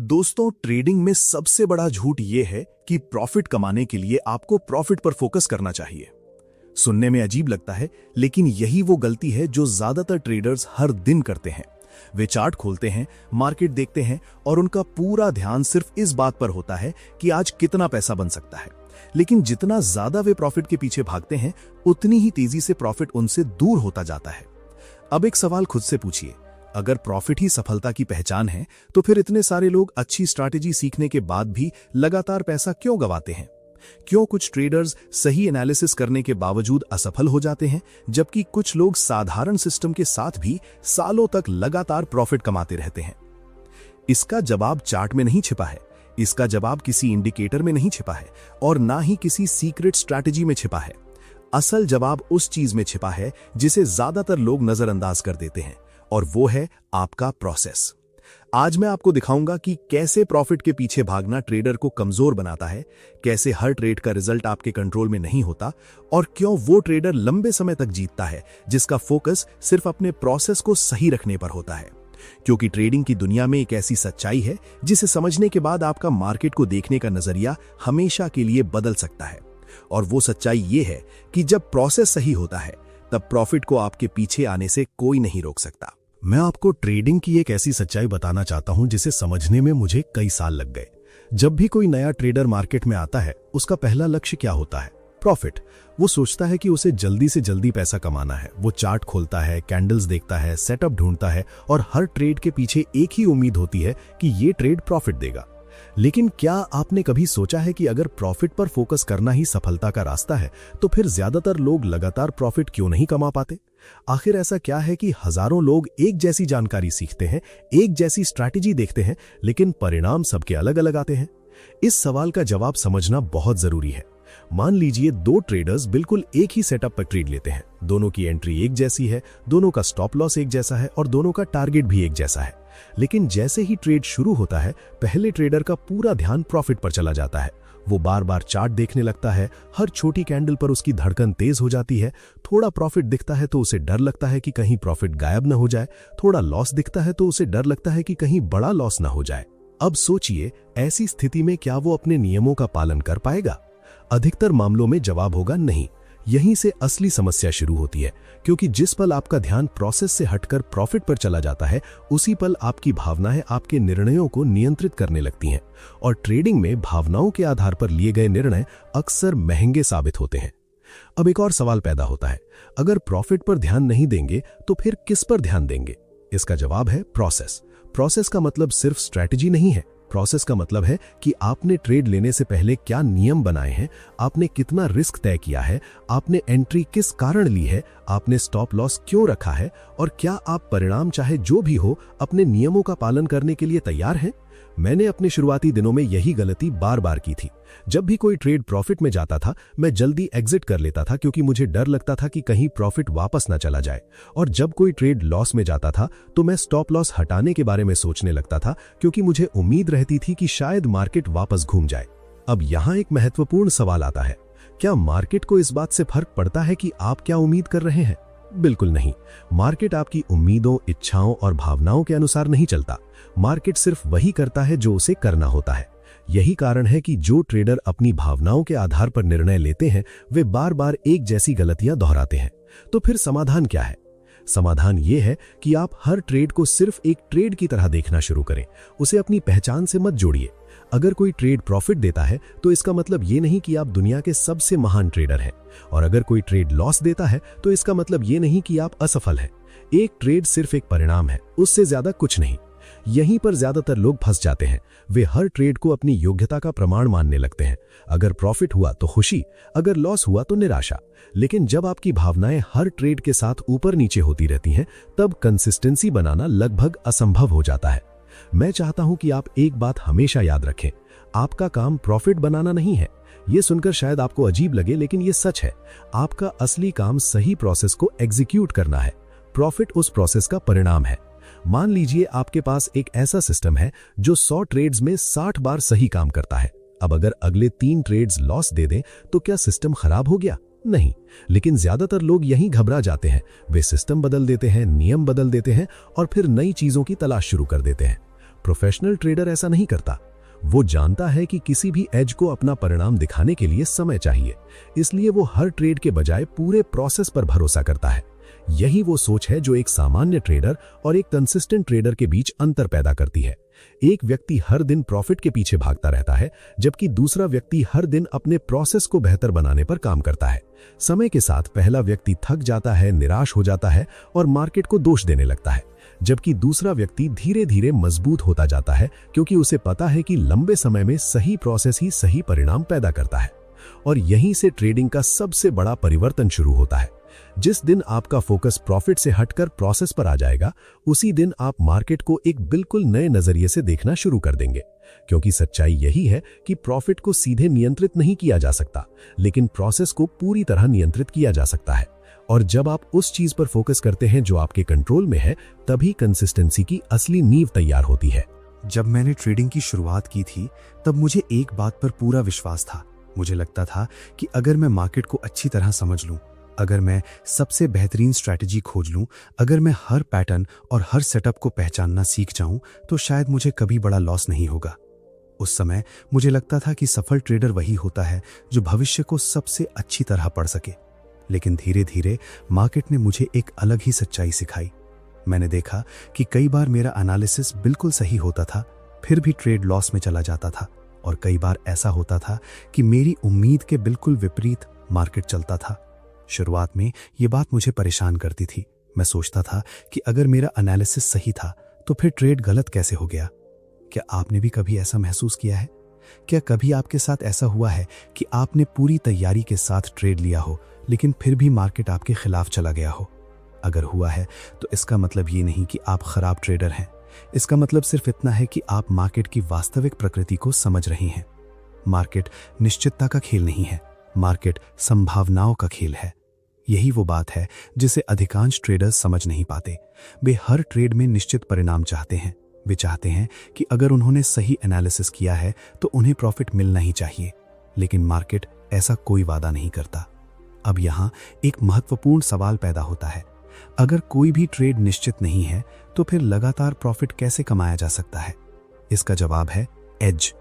दोस्तों, ट्रेडिंग में सबसे बड़ा झूठ यह है कि प्रॉफिट कमाने के लिए आपको प्रॉफिट पर फोकस करना चाहिए। सुनने में अजीब लगता है, लेकिन यही वो गलती है जो ज्यादातर ट्रेडर्स हर दिन करते हैं। वे चार्ट खोलते हैं, मार्केट देखते हैं और उनका पूरा ध्यान सिर्फ इस बात पर होता है कि आज कितना पैसा बन सकता है। लेकिन जितना ज्यादा वे प्रॉफिट के पीछे भागते हैं, उतनी ही तेजी से प्रॉफिट उनसे दूर होता जाता है। अब एक सवाल खुद से पूछिए, अगर प्रॉफिट ही सफलता की पहचान है, तो फिर इतने सारे लोग अच्छी स्ट्रैटेजी सीखने के बाद भी लगातार पैसा क्यों गंवाते हैं? क्यों कुछ ट्रेडर्स सही एनालिसिस करने के बावजूद असफल हो जाते हैं, जबकि कुछ लोग साधारण सिस्टम के साथ भी सालों तक लगातार प्रॉफिट कमाते रहते हैं? इसका जवाब चार्ट में नहीं छिपा है, इसका जवाब किसी इंडिकेटर में नहीं छिपा है और ना ही किसी सीक्रेट स्ट्रैटेजी में छिपा है। असल जवाब उस चीज में छिपा है जिसे ज्यादातर लोग नजरअंदाज कर देते हैं, और वो है आपका प्रोसेस। आज मैं आपको दिखाऊंगा कि कैसे प्रॉफिट के पीछे भागना ट्रेडर को कमजोर बनाता है, कैसे हर ट्रेड का रिजल्ट आपके कंट्रोल में नहीं होता और क्यों वो ट्रेडर लंबे समय तक जीतता है जिसका फोकस सिर्फ अपने प्रोसेस को सही रखने पर होता है। क्योंकि ट्रेडिंग की दुनिया में एक ऐसी सच्चाई है जिसे समझने के बाद आपका मार्केट को देखने का नजरिया हमेशा के लिए बदल सकता है। और वो सच्चाई ये है कि जब प्रोसेस सही होता है, तब प्रॉफिट को आपके पीछे आने से कोई नहीं रोक सकता। मैं आपको ट्रेडिंग की एक ऐसी सच्चाई बताना चाहता हूं जिसे समझने में मुझे कई साल लग गए। जब भी कोई नया ट्रेडर मार्केट में आता है, उसका पहला लक्ष्य क्या होता है? प्रॉफिट। वो सोचता है कि उसे जल्दी से जल्दी पैसा कमाना है। वो चार्ट खोलता है, कैंडल्स देखता है, सेटअप ढूंढता है और हर ट्रेड के पीछे एक ही उम्मीद होती है कि ये ट्रेड प्रॉफिट देगा। लेकिन क्या आपने कभी सोचा है कि अगर प्रॉफिट पर फोकस करना ही सफलता का रास्ता है, तो फिर ज्यादातर लोग लगातार प्रॉफिट क्यों नहीं कमा पाते? आखिर ऐसा क्या है कि हजारों लोग एक जैसी जानकारी सीखते हैं, एक जैसी स्ट्रैटेजी देखते हैं, लेकिन परिणाम सबके अलग अलग आते हैं? इस सवाल का जवाब समझना बहुत जरूरी है। मान लीजिए दो ट्रेडर्स बिल्कुल एक ही सेटअप पर ट्रेड लेते हैं। दोनों की एंट्री एक जैसी है, दोनों का स्टॉप लॉस एक जैसा है और दोनों का टारगेट भी एक जैसा है। लेकिन जैसे ही ट्रेड शुरू होता है, पहले ट्रेडर का पूरा ध्यान प्रॉफिट पर चला जाता है। वो बार बार चार्ट देखने लगता है, हर छोटी कैंडल पर उसकी धड़कन तेज हो जाती है। थोड़ा प्रॉफिट दिखता है तो उसे डर लगता है कि कहीं प्रॉफिट गायब न हो जाए, थोड़ा लॉस दिखता है तो उसे डर लगता है कि कहीं बड़ा लॉस न हो जाए। अब सोचिए, ऐसी स्थिति में क्या वो अपने नियमों का पालन कर पाएगा? अधिकतर मामलों में जवाब होगा नहीं। यहीं से असली समस्या शुरू होती है, क्योंकि जिस पल आपका ध्यान प्रोसेस से हटकर प्रॉफिट पर चला जाता है, उसी पल आपकी भावनाएं आपके निर्णयों को नियंत्रित करने लगती हैं। और ट्रेडिंग में भावनाओं के आधार पर लिए गए निर्णय अक्सर महंगे साबित होते हैं। अब एक और सवाल पैदा होता है, अगर प्रॉफिट पर ध्यान नहीं देंगे तो फिर किस पर ध्यान देंगे? इसका जवाब है प्रोसेस। प्रोसेस का मतलब सिर्फ स्ट्रैटेजी नहीं है। प्रोसेस का मतलब है कि आपने ट्रेड लेने से पहले क्या नियम बनाए हैं, आपने कितना रिस्क तय किया है, आपने एंट्री किस कारण ली है, आपने स्टॉप लॉस क्यों रखा है और क्या आप परिणाम चाहे जो भी हो अपने नियमों का पालन करने के लिए तैयार हैं? मैंने अपने शुरुआती दिनों में यही गलती बार बार की थी। जब भी कोई ट्रेड प्रॉफिट में जाता था, मैं जल्दी एग्जिट कर लेता था क्योंकि मुझे डर लगता था कि कहीं प्रॉफिट वापस ना चला जाए। और जब कोई ट्रेड लॉस में जाता था तो मैं स्टॉप लॉस हटाने के बारे में सोचने लगता था क्योंकि मुझे उम्मीद रहती थी कि शायद मार्केट वापस घूम जाए। अब यहाँ एक महत्वपूर्ण सवाल आता है, क्या मार्केट को इस बात से फर्क पड़ता है कि आप क्या उम्मीद कर रहे हैं? बिल्कुल नहीं। मार्केट आपकी उम्मीदों, इच्छाओं और भावनाओं के अनुसार नहीं चलता। मार्केट सिर्फ वही करता है जो उसे करना होता है। यही कारण है कि जो ट्रेडर अपनी भावनाओं के आधार पर निर्णय लेते हैं, वे बार बार एक जैसी गलतियां दोहराते हैं। तो फिर समाधान क्या है? समाधान यह है कि आप हर ट्रेड को सिर्फ एक ट्रेड की तरह देखना शुरू करें। उसे अपनी पहचान से मत जोड़िए। अगर कोई ट्रेड प्रॉफिट देता है तो इसका मतलब ये नहीं कि आप दुनिया के सबसे महान ट्रेडर हैं, और अगर कोई ट्रेड लॉस देता है तो इसका मतलब ये नहीं कि आप असफल हैं। एक ट्रेड सिर्फ एक परिणाम है, उससे ज्यादा कुछ नहीं। यहीं पर ज्यादातर लोग फंस जाते हैं। वे हर ट्रेड को अपनी योग्यता का प्रमाण मानने लगते हैं। अगर प्रॉफिट हुआ तो खुशी, अगर लॉस हुआ तो निराशा। लेकिन जब आपकी भावनाएं हर ट्रेड के साथ ऊपर नीचे होती रहती हैं, तब कंसिस्टेंसी बनाना लगभग असंभव हो जाता है। मैं चाहता हूं कि आप एक बात हमेशा याद रखें, आपका काम प्रॉफिट बनाना नहीं है। यह सुनकर शायद आपको अजीब लगे, लेकिन यह सच है। आपका असली काम सही प्रोसेस को एग्जीक्यूट करना है। प्रॉफिट उस प्रोसेस का परिणाम है। मान लीजिए आपके पास एक ऐसा सिस्टम है जो 100 ट्रेड्स में 60 बार सही काम करता है। अब अगर अगले 3 ट्रेड्स लॉस दे दें तो क्या सिस्टम खराब हो गया? नहीं। लेकिन ज्यादातर लोग यहीं घबरा जाते हैं। वे सिस्टम बदल देते हैं, नियम बदल देते हैं और फिर नई चीजों की तलाश शुरू कर देते हैं। प्रोफेशनल ट्रेडर ऐसा नहीं करता। वो जानता है कि किसी भी एज को अपना परिणाम दिखाने के लिए समय चाहिए, इसलिए वो हर ट्रेड के बजाय पूरे प्रोसेस पर भरोसा करता है। यही वो सोच है जो एक सामान्य ट्रेडर और एक कंसिस्टेंट ट्रेडर के बीच अंतर पैदा करती है। एक व्यक्ति हर दिन प्रॉफिट के पीछे भागता रहता है, जबकि दूसरा व्यक्ति हर दिन अपने प्रोसेस को बेहतर बनाने पर काम करता है। समय के साथ पहला व्यक्ति थक जाता है, निराश हो जाता है और मार्केट को दोष देने लगता है, जबकि दूसरा व्यक्ति धीरे धीरे मजबूत होता जाता है, क्योंकि उसे पता है कि लंबे समय में सही प्रोसेस ही सही परिणाम पैदा करता है। और यहीं से ट्रेडिंग का सबसे बड़ा परिवर्तन शुरू होता है। जिस दिन आपका फोकस प्रॉफिट से हटकर प्रोसेस पर आ जाएगा, उसी दिन आप मार्केट को एक बिल्कुल नए नजरिए से देखना शुरू कर देंगे। क्योंकि सच्चाई यही है कि प्रॉफिट को सीधे नियंत्रित नहीं किया जा सकता, लेकिन प्रोसेस को पूरी तरह नियंत्रित किया जा सकता है। और जब आप उस चीज पर फोकस करते हैं जो आपके कंट्रोल में है, तभी कंसिस्टेंसी की असली नींव तैयार होती है। जब मैंने ट्रेडिंग की शुरुआत की थी, तब मुझे एक बात पर पूरा विश्वास था। मुझे लगता था कि अगर मैं मार्केट को अच्छी तरह समझ लूं, अगर मैं सबसे बेहतरीन स्ट्रैटेजी खोज लूं, अगर मैं हर पैटर्न और हर सेटअप को पहचानना सीख जाऊं, तो शायद मुझे कभी बड़ा लॉस नहीं होगा। उस समय मुझे लगता था कि सफल ट्रेडर वही होता है जो भविष्य को सबसे अच्छी तरह पढ़ सके। लेकिन धीरे धीरे मार्केट ने मुझे एक अलग ही सच्चाई सिखाई। मैंने देखा कि कई बार मेरा एनालिसिस बिल्कुल सही होता था, फिर भी ट्रेड लॉस में चला जाता था। और कई बार ऐसा होता था कि मेरी उम्मीद के बिल्कुल विपरीत मार्केट चलता था। शुरुआत में ये बात मुझे परेशान करती थी। मैं सोचता था कि अगर मेरा एनालिसिस सही था, तो फिर ट्रेड गलत कैसे हो गया? क्या आपने भी कभी ऐसा महसूस किया है? क्या कभी आपके साथ ऐसा हुआ है कि आपने पूरी तैयारी के साथ ट्रेड लिया हो, लेकिन फिर भी मार्केट आपके खिलाफ चला गया हो? अगर हुआ है, तो इसका मतलब ये नहीं कि आप खराब ट्रेडर हैं। इसका मतलब सिर्फ इतना है कि आप मार्केट की वास्तविक प्रकृति को समझ रही हैं। मार्केट निश्चितता का खेल नहीं है, मार्केट संभावनाओं का खेल है। यही वो बात है जिसे अधिकांश ट्रेडर्स समझ नहीं पाते। वे हर ट्रेड में निश्चित परिणाम चाहते हैं। वे चाहते हैं कि अगर उन्होंने सही एनालिसिस किया है तो उन्हें प्रॉफिट मिलना ही चाहिए, लेकिन मार्केट ऐसा कोई वादा नहीं करता। अब यहाँ एक महत्वपूर्ण सवाल पैदा होता है, अगर कोई भी ट्रेड निश्चित नहीं है, तो फिर लगातार प्रॉफिट कैसे कमाया जा सकता है? इसका जवाब है एज।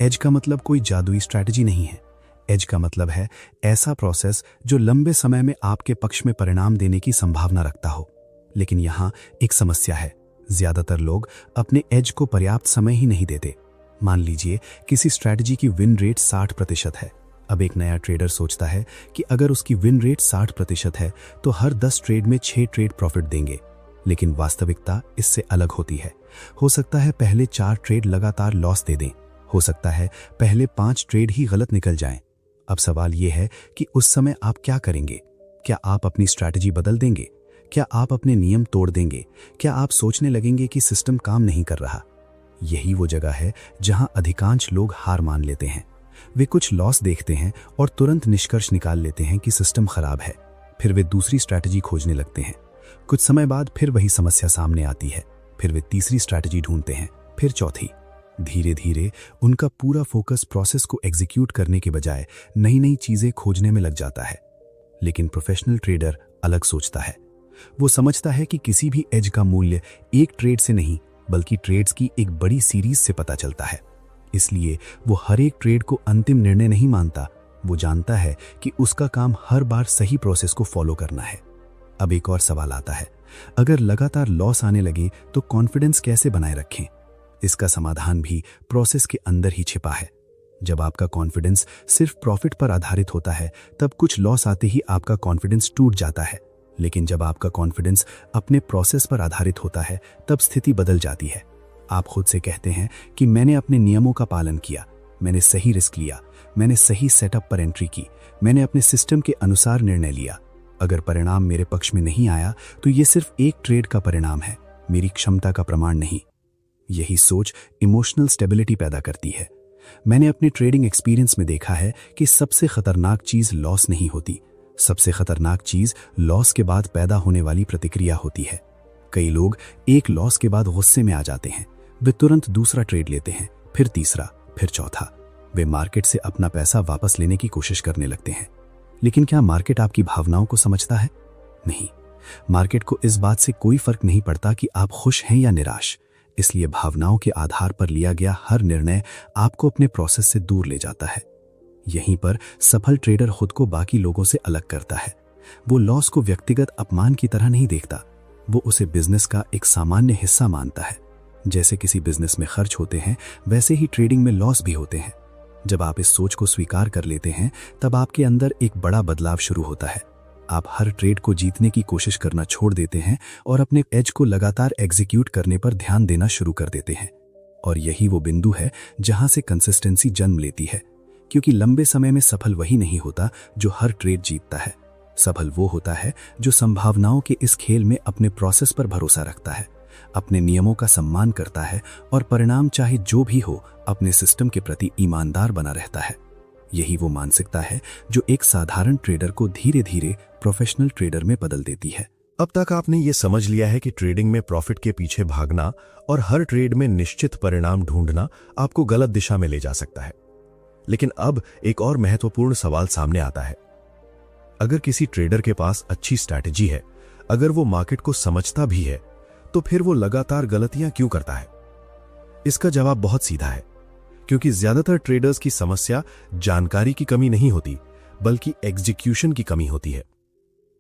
एज का मतलब कोई जादुई स्ट्रैटेजी नहीं है। एज का मतलब है ऐसा प्रोसेस जो लंबे समय में आपके पक्ष में परिणाम देने की संभावना रखता हो। लेकिन यहाँ एक समस्या है, ज्यादातर लोग अपने एज को पर्याप्त समय ही नहीं देते। मान लीजिए किसी स्ट्रैटेजी की विन रेट 60% है। अब एक नया ट्रेडर सोचता है कि अगर उसकी विन रेट 60% है, तो हर 10 ट्रेड में 6 ट्रेड प्रॉफिट देंगे। लेकिन वास्तविकता इससे अलग होती है। हो सकता है पहले 4 ट्रेड लगातार लॉस दे दें, हो सकता है पहले 5 ट्रेड ही गलत निकल जाएं। अब सवाल यह है कि उस समय आप क्या करेंगे? क्या आप अपनी स्ट्रैटेजी बदल देंगे? क्या आप अपने नियम तोड़ देंगे? क्या आप सोचने लगेंगे कि सिस्टम काम नहीं कर रहा? यही वो जगह है जहां अधिकांश लोग हार मान लेते हैं। वे कुछ लॉस देखते हैं और तुरंत निष्कर्ष निकाल लेते हैं कि सिस्टम खराब है। फिर वे दूसरी स्ट्रैटेजी खोजने लगते हैं। कुछ समय बाद फिर वही समस्या सामने आती है। फिर वे तीसरी स्ट्रैटेजी ढूंढते हैं, फिर चौथी। धीरे धीरे उनका पूरा फोकस प्रोसेस को एग्जीक्यूट करने के बजाय नई नई चीजें खोजने में लग जाता है। लेकिन प्रोफेशनल ट्रेडर अलग सोचता है। वो समझता है कि किसी भी एज का मूल्य एक ट्रेड से नहीं, बल्कि ट्रेड्स की एक बड़ी सीरीज से पता चलता है। इसलिए वो हर एक ट्रेड को अंतिम निर्णय नहीं मानता। वो जानता है कि उसका काम हर बार सही प्रोसेस को फॉलो करना है। अब एक और सवाल आता है, अगर लगातार लॉस आने लगे तो कॉन्फिडेंस कैसे बनाए रखें? इसका समाधान भी प्रोसेस के अंदर ही छिपा है। जब आपका कॉन्फिडेंस सिर्फ प्रॉफिट पर आधारित होता है, तब कुछ लॉस आते ही आपका कॉन्फिडेंस टूट जाता है। लेकिन जब आपका कॉन्फिडेंस अपने प्रोसेस पर आधारित होता है, तब स्थिति बदल जाती है। आप खुद से कहते हैं कि मैंने अपने नियमों का पालन किया, मैंने सही रिस्क लिया, मैंने सही सेटअप पर एंट्री की, मैंने अपने सिस्टम के अनुसार निर्णय लिया। अगर परिणाम मेरे पक्ष में नहीं आया, तो ये सिर्फ एक ट्रेड का परिणाम है, मेरी क्षमता का प्रमाण नहीं। यही सोच इमोशनल स्टेबिलिटी पैदा करती है। मैंने अपने ट्रेडिंग एक्सपीरियंस में देखा है कि सबसे खतरनाक चीज लॉस नहीं होती, सबसे खतरनाक चीज लॉस के बाद पैदा होने वाली प्रतिक्रिया होती है। कई लोग एक लॉस के बाद गुस्से में आ जाते हैं। वे तुरंत दूसरा ट्रेड लेते हैं, फिर तीसरा, फिर चौथा। वे मार्केट से अपना पैसा वापस लेने की कोशिश करने लगते हैं। लेकिन क्या मार्केट आपकी भावनाओं को समझता है? नहीं। मार्केट को इस बात से कोई फर्क नहीं पड़ता कि आप खुश हैं या निराश। इसलिए भावनाओं के आधार पर लिया गया हर निर्णय आपको अपने प्रोसेस से दूर ले जाता है। यहीं पर सफल ट्रेडर खुद को बाकी लोगों से अलग करता है। वो लॉस को व्यक्तिगत अपमान की तरह नहीं देखता, वो उसे बिजनेस का एक सामान्य हिस्सा मानता है। जैसे किसी बिजनेस में खर्च होते हैं, वैसे ही ट्रेडिंग में लॉस भी होते हैं। जब आप इस सोच को स्वीकार कर लेते हैं, तब आपके अंदर एक बड़ा बदलाव शुरू होता है। आप हर ट्रेड को जीतने की कोशिश करना छोड़ देते हैं और अपने एज को लगातार एग्जीक्यूट करने पर ध्यान देना शुरू कर देते हैं। और यही वो बिंदु है जहां से कंसिस्टेंसी जन्म लेती है, क्योंकि लंबे समय में सफल वही नहीं होता जो हर ट्रेड जीतता है। सफल वो होता है जो संभावनाओं के इस खेल में अपने प्रोसेस पर भरोसा रखता है, अपने नियमों का सम्मान करता है और परिणाम चाहे जो भी हो अपने सिस्टम के प्रति ईमानदार बना रहता है। यही वो मानसिकता है जो एक साधारण ट्रेडर को धीरे धीरे प्रोफेशनल ट्रेडर में बदल देती है। अब तक आपने ये समझ लिया है कि ट्रेडिंग में प्रॉफिट के पीछे भागना और हर ट्रेड में निश्चित परिणाम ढूंढना आपको गलत दिशा में ले जा सकता है। लेकिन अब एक और महत्वपूर्ण सवाल सामने आता है। अगर किसी ट्रेडर के पास अच्छी स्ट्रैटेजी है, अगर वो मार्केट को समझता भी है, तो फिर वो लगातार गलतियां क्यों करता है? इसका जवाब बहुत सीधा है, क्योंकि ज्यादातर ट्रेडर्स की समस्या जानकारी की कमी नहीं होती, बल्कि एग्जीक्यूशन की कमी होती है।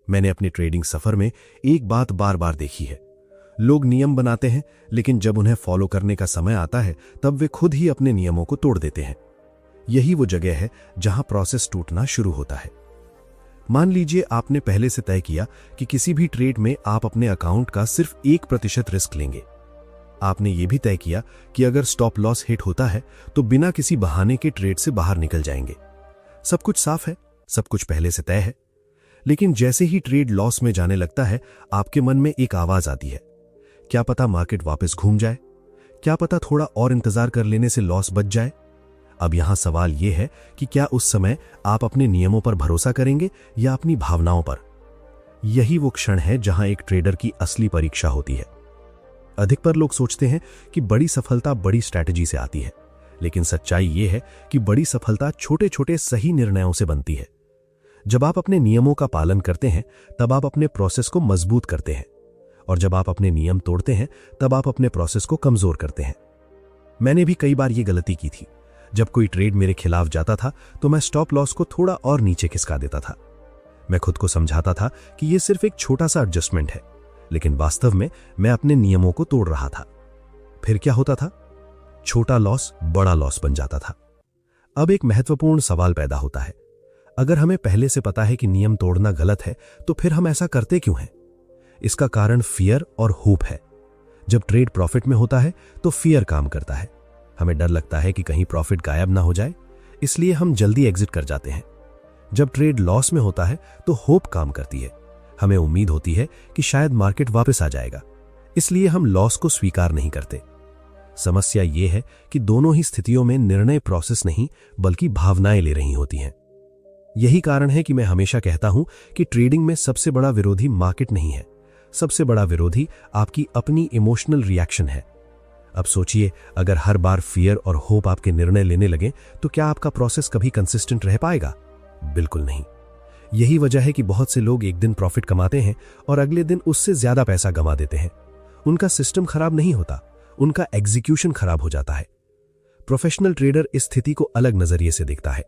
मैंने अपने ट्रेडिंग सफर में एक बात बार बार देखी है। लोग नियम बनाते हैं, लेकिन जब उन्हें फॉलो करने का समय आता है, तब वे खुद ही अपने नियमों को तोड़ देते हैं। यही वो जगह है जहां प्रोसेस टूटना शुरू होता है। मान लीजिए आपने पहले से तय किया कि किसी भी ट्रेड में आप अपने अकाउंट का सिर्फ 1% रिस्क लेंगे। आपने ये भी तय किया कि अगर स्टॉप लॉस हिट होता है तो बिना किसी बहाने के ट्रेड से बाहर निकल जाएंगे। सब कुछ साफ है, सब कुछ पहले से तय है। लेकिन जैसे ही ट्रेड लॉस में जाने लगता है, आपके मन में एक आवाज आती है, क्या पता मार्केट वापस घूम जाए, क्या पता थोड़ा और इंतजार कर लेने से लॉस बच जाए। अब यहां सवाल यह है कि क्या उस समय आप अपने नियमों पर भरोसा करेंगे या अपनी भावनाओं पर? यही वो क्षण है जहां एक ट्रेडर की असली परीक्षा होती है। अधिकतर लोग सोचते हैं कि बड़ी सफलता बड़ी स्ट्रैटेजी से आती है, लेकिन सच्चाई यह है कि बड़ी सफलता छोटे छोटे सही निर्णयों से बनती है। जब आप अपने नियमों का पालन करते हैं, तब आप अपने प्रोसेस को मजबूत करते हैं, और जब आप अपने नियम तोड़ते हैं, तब आप अपने प्रोसेस को कमजोर करते हैं। मैंने भी कई बार यह गलती की थी। जब कोई ट्रेड मेरे खिलाफ जाता था तो मैं स्टॉप लॉस को थोड़ा और नीचे खिसका देता था। मैं खुद को समझाता था कि यह सिर्फ एक छोटा सा एडजस्टमेंट है, लेकिन वास्तव में मैं अपने नियमों को तोड़ रहा था। फिर क्या होता था? छोटा लॉस बड़ा लॉस बन जाता था। अब एक महत्वपूर्ण सवाल पैदा होता है। अगर हमें पहले से पता है कि नियम तोड़ना गलत है, तो फिर हम ऐसा करते क्यों हैं? इसका कारण फियर और होप है। जब ट्रेड प्रॉफिट में होता है तो फियर काम करता है। हमें डर लगता है कि कहीं प्रॉफिट गायब ना हो जाए, इसलिए हम जल्दी एग्जिट कर जाते हैं। जब ट्रेड लॉस में होता है तो होप काम करती है। हमें उम्मीद होती है कि शायद मार्केट वापस आ जाएगा, इसलिए हम लॉस को स्वीकार नहीं करते। समस्या यह है कि दोनों ही स्थितियों में निर्णय प्रोसेस नहीं बल्कि भावनाएं ले रही होती हैं। यही कारण है कि मैं हमेशा कहता हूं कि ट्रेडिंग में सबसे बड़ा विरोधी मार्केट नहीं है, सबसे बड़ा विरोधी आपकी अपनी इमोशनल रिएक्शन है। अब सोचिए, अगर हर बार फियर और होप आपके निर्णय लेने लगे तो क्या आपका प्रोसेस कभी कंसिस्टेंट रह पाएगा? बिल्कुल नहीं। यही वजह है कि बहुत से लोग एक दिन प्रॉफिट कमाते हैं और अगले दिन उससे ज्यादा पैसा गंवा देते हैं। उनका सिस्टम खराब नहीं होता, उनका एग्जीक्यूशन खराब हो जाता है। प्रोफेशनल ट्रेडर इस स्थिति को अलग नजरिए से देखता है।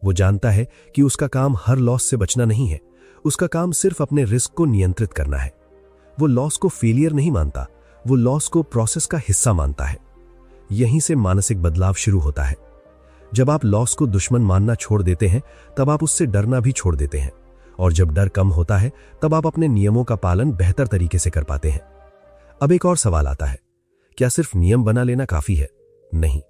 वो जानता है कि उसका काम हर लॉस से बचना नहीं है, उसका काम सिर्फ अपने रिस्क को नियंत्रित करना है। वो लॉस को फेलियर नहीं मानता, वो लॉस को प्रोसेस का हिस्सा मानता है। यहीं से मानसिक बदलाव शुरू होता है। जब आप लॉस को दुश्मन मानना छोड़ देते हैं, तब आप उससे डरना भी छोड़ देते हैं, और जब डर कम होता है तब आप अपने नियमों का पालन बेहतर तरीके से कर पाते हैं। अब एक और सवाल आता है, क्या सिर्फ नियम बना लेना काफी है? नहीं,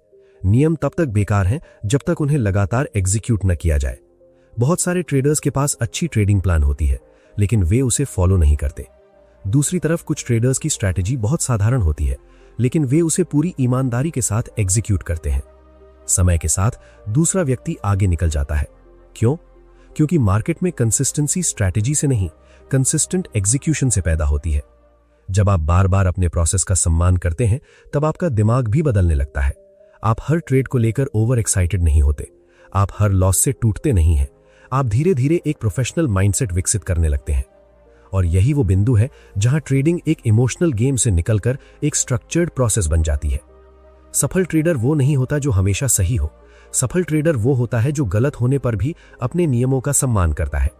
नियम तब तक बेकार हैं जब तक उन्हें लगातार एग्जीक्यूट न किया जाए। बहुत सारे ट्रेडर्स के पास अच्छी ट्रेडिंग प्लान होती है, लेकिन वे उसे फॉलो नहीं करते। दूसरी तरफ कुछ ट्रेडर्स की स्ट्रैटेजी बहुत साधारण होती है, लेकिन वे उसे पूरी ईमानदारी के साथ एग्जीक्यूट करते हैं। समय के साथ दूसरा व्यक्ति आगे निकल जाता है। क्यों? क्योंकि मार्केट में कंसिस्टेंसी स्ट्रैटेजी से नहीं, कंसिस्टेंट एग्जीक्यूशन से पैदा होती है। जब आप बार बार अपने प्रोसेस का सम्मान करते हैं, तब आपका दिमाग भी बदलने लगता है। आप हर ट्रेड को लेकर ओवर एक्साइटेड नहीं होते, आप हर लॉस से टूटते नहीं हैं। आप धीरे धीरे एक प्रोफेशनल माइंडसेट विकसित करने लगते हैं। और यही वो बिंदु है जहां ट्रेडिंग एक इमोशनल गेम से निकलकर एक स्ट्रक्चर्ड प्रोसेस बन जाती है। सफल ट्रेडर वो नहीं होता जो हमेशा सही हो। सफल ट्रेडर वो होता है जो गलत होने पर भी अपने नियमों का सम्मान करता है,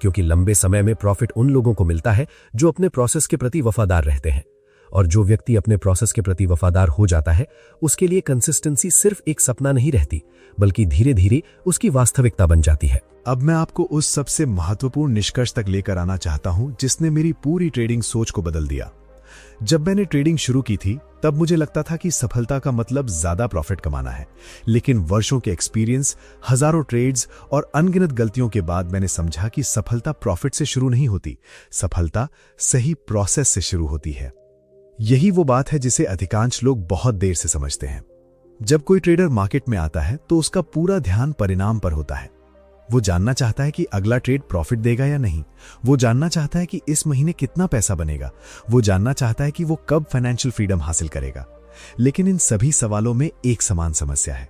क्योंकि लंबे समय में प्रॉफिट उन लोगों को मिलता है जो अपने प्रोसेस के प्रति वफादार रहते हैं। और जो व्यक्ति अपने प्रोसेस के प्रति वफादार हो जाता है, उसके लिए कंसिस्टेंसी सिर्फ एक सपना नहीं रहती, बल्कि धीरे धीरे उसकी वास्तविकता बन जाती है। अब मैं आपको उस सबसे महत्वपूर्ण निष्कर्ष तक लेकर आना चाहता हूं जिसने मेरी पूरी ट्रेडिंग सोच को बदल दिया। जब मैंने ट्रेडिंग शुरू की थी तब मुझे लगता था कि सफलता का मतलब ज्यादा प्रॉफिट कमाना है, लेकिन वर्षों के एक्सपीरियंस, हजारों ट्रेड्स और अनगिनत गलतियों के बाद मैंने समझा कि सफलता प्रॉफिट से शुरू नहीं होती, सफलता सही प्रोसेस से शुरू होती है। यही वो बात है जिसे अधिकांश लोग बहुत देर से समझते हैं। जब कोई ट्रेडर मार्केट में आता है तो उसका पूरा ध्यान परिणाम पर होता है। वो जानना चाहता है कि अगला ट्रेड प्रॉफिट देगा या नहीं। वो जानना चाहता है कि इस महीने कितना पैसा बनेगा। वो जानना चाहता है कि वो कब फाइनेंशियल फ्रीडम हासिल करेगा। लेकिन इन सभी सवालों में एक समान समस्या है।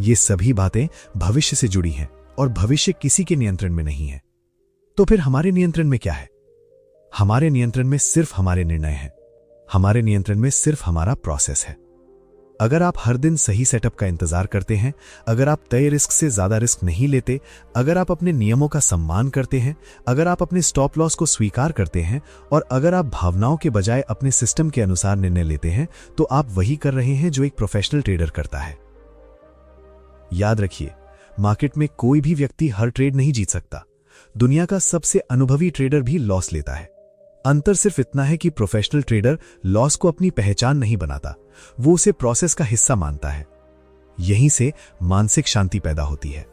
ये सभी बातें भविष्य से जुड़ी हैं और भविष्य किसी के नियंत्रण में नहीं है। तो फिर हमारे नियंत्रण में क्या है? हमारे नियंत्रण में सिर्फ हमारे निर्णय हैं। हमारे नियंत्रण में सिर्फ हमारा प्रोसेस है। अगर आप हर दिन सही सेटअप का इंतजार करते हैं, अगर आप तय रिस्क से ज्यादा रिस्क नहीं लेते, अगर आप अपने नियमों का सम्मान करते हैं, अगर आप अपने स्टॉप लॉस को स्वीकार करते हैं और अगर आप भावनाओं के बजाय अपने सिस्टम के अनुसार निर्णय लेते हैं, तो आप वही कर रहे हैं जो एक प्रोफेशनल ट्रेडर करता है। याद रखिए, मार्केट में कोई भी व्यक्ति हर ट्रेड नहीं जीत सकता। दुनिया का सबसे अनुभवी ट्रेडर भी लॉस लेता है। अंतर सिर्फ इतना है कि प्रोफेशनल ट्रेडर लॉस को अपनी पहचान नहीं बनाता, वो उसे प्रोसेस का हिस्सा मानता है। यहीं से मानसिक शांति पैदा होती है।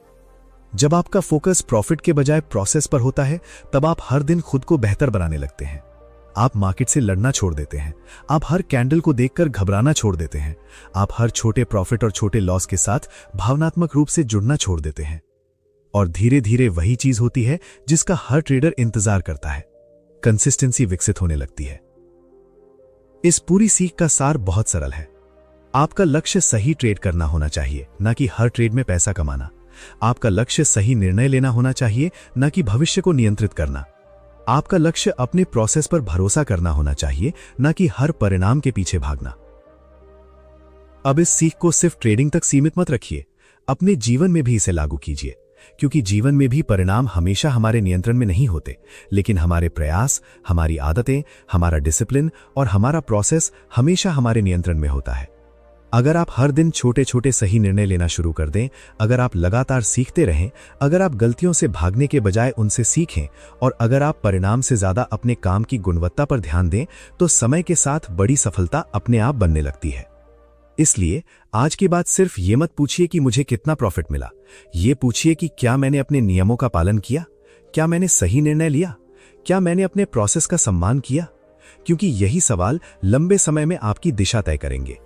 जब आपका फोकस प्रॉफिट के बजाय प्रोसेस पर होता है, तब आप हर दिन खुद को बेहतर बनाने लगते हैं। आप मार्केट से लड़ना छोड़ देते हैं। आप हर कैंडल को देखकर घबराना छोड़ देते हैं। आप हर छोटे प्रॉफिट और छोटे लॉस के साथ भावनात्मक रूप से जुड़ना छोड़ देते हैं। और धीरे धीरे वही चीज होती है जिसका हर ट्रेडर इंतजार करता है। कंसिस्टेंसी विकसित होने लगती है। इस पूरी सीख का सार बहुत सरल है। आपका लक्ष्य सही ट्रेड करना होना चाहिए, न कि हर ट्रेड में पैसा कमाना। आपका लक्ष्य सही निर्णय लेना होना चाहिए, न कि भविष्य को नियंत्रित करना। आपका लक्ष्य अपने प्रोसेस पर भरोसा करना होना चाहिए, न कि हर परिणाम के पीछे भागना। अब इस सीख को सिर्फ ट्रेडिंग तक सीमित मत रखिए, अपने जीवन में भी इसे लागू कीजिए, क्योंकि जीवन में भी परिणाम हमेशा हमारे नियंत्रण में नहीं होते, लेकिन हमारे प्रयास, हमारी आदतें, हमारा डिसिप्लिन और हमारा प्रोसेस हमेशा हमारे नियंत्रण में होता है। अगर आप हर दिन छोटे छोटे सही निर्णय लेना शुरू कर दें, अगर आप लगातार सीखते रहें, अगर आप गलतियों से भागने के बजाय उनसे सीखें और अगर आप परिणाम से ज्यादा अपने काम की गुणवत्ता पर ध्यान दें, तो समय के साथ बड़ी सफलता अपने आप बनने लगती है। इसलिए आज के बाद सिर्फ ये मत पूछिए कि मुझे कितना प्रॉफिट मिला, ये पूछिए कि क्या मैंने अपने नियमों का पालन किया, क्या मैंने सही निर्णय लिया, क्या मैंने अपने प्रोसेस का सम्मान किया, क्योंकि यही सवाल लंबे समय में आपकी दिशा तय करेंगे।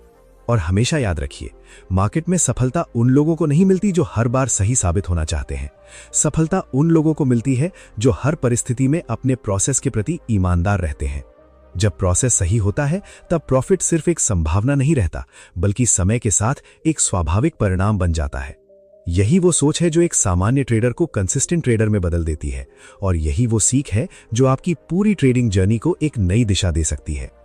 और हमेशा याद रखिए, मार्केट में सफलता उन लोगों को नहीं मिलती जो हर बार सही साबित होना चाहते हैं। सफलता उन लोगों को मिलती है जो हर परिस्थिति में अपने प्रोसेस के प्रति ईमानदार रहते हैं। जब प्रोसेस सही होता है, तब प्रॉफिट सिर्फ एक संभावना नहीं रहता, बल्कि समय के साथ एक स्वाभाविक परिणाम बन जाता है। यही वो सोच है जो एक सामान्य ट्रेडर को कंसिस्टेंट ट्रेडर में बदल देती है, और यही वो सीख है जो आपकी पूरी ट्रेडिंग जर्नी को एक नई दिशा दे सकती है।